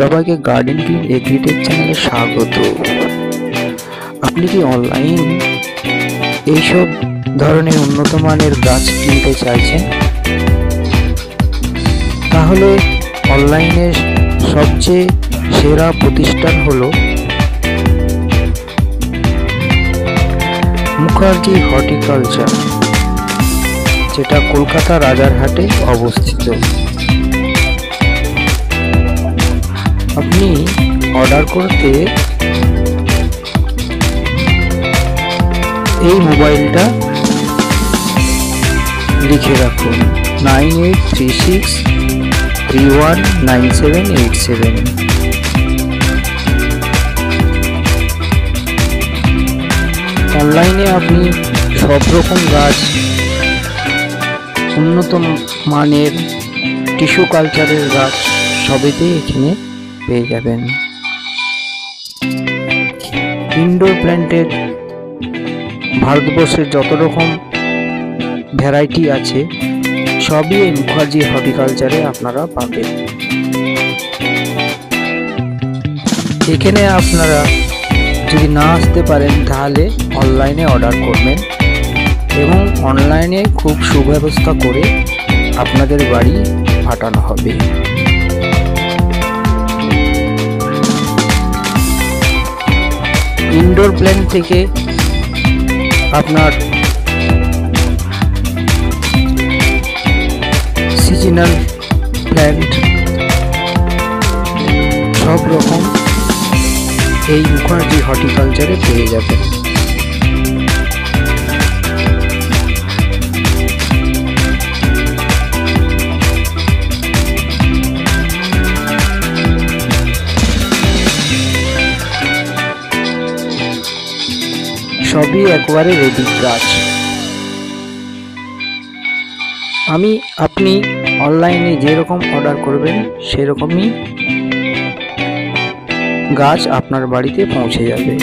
সবাইকে garden green agritech চ্যানেলে স্বাগত। আপনি কি অনলাইন এইসব ধরনের উন্নত মানের গাছ কিনতে চাইছেন? তাহলে অনলাইনে সবচেয়ে সেরা প্রতিষ্ঠান হলো মুখার্জি হর্টিকালচার, যেটা কলকাতা রাজারহাটে অবস্থিত। আপনি অর্ডার করতে এই মোবাইলটা লিখে রাখুন 9836319787। অনলাইনে আপনি সব রকম গাছ, উন্নত মানের টিস্যু কালচারের গাছ সবেতেই এখানে পেয়ে যাবেন। ইনডোর প্ল্যান্টের ভারতবর্ষের যত রকম ভ্যারাইটি আছে সবই এই মুখার্জি হর্টিকালচারে আপনারা পাবেন। এখানে আপনারা যদি না আসতে পারেন তাহলে অনলাইনে অর্ডার করবেন এবং অনলাইনে খুব সুব্যবস্থা করে আপনাদের বাড়ি পাঠানো হবে। ইনডোর প্ল্যান্ট থেকে আপনার সিজনাল প্ল্যান্ট সব রকম এই মুখার্জি হর্টিকালচারে পেয়ে যাবেন। সবই একবারে রেডি গাছ। আপনি অনলাইনে যেরকম অর্ডার করবেন সেরকমই গাছ আপনার বাড়িতে পৌঁছে যাবে।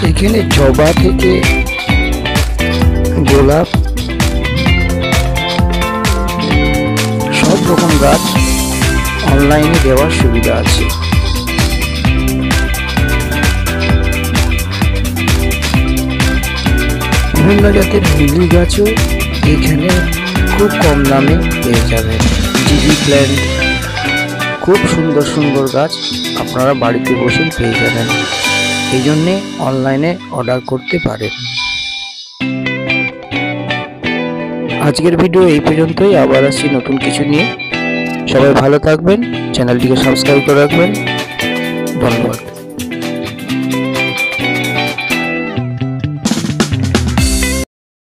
এখানে জবা থেকে গোলাপ সব রকম গাছ অনলাইনে দেওয়ার সুবিধা আছে। বিভিন্ন জাতের লিলি গাছও এখানে খুব কম দামে পেয়ে যাবেন। জিজি প্ল্যান্ট, খুব সুন্দর সুন্দর গাছ আপনারা বাড়িতে বসে পেয়ে যাবেন। এই জন্যে অনলাইনে অর্ডার করতে পারেন। আজকের ভিডিও এই পর্যন্তই। আবার আসছি নতুন কিছু নিয়ে। সবাই ভালো থাকবেন, চ্যানেলটিকে সাবস্ক্রাইব করে রাখবেন। ধন্যবাদ।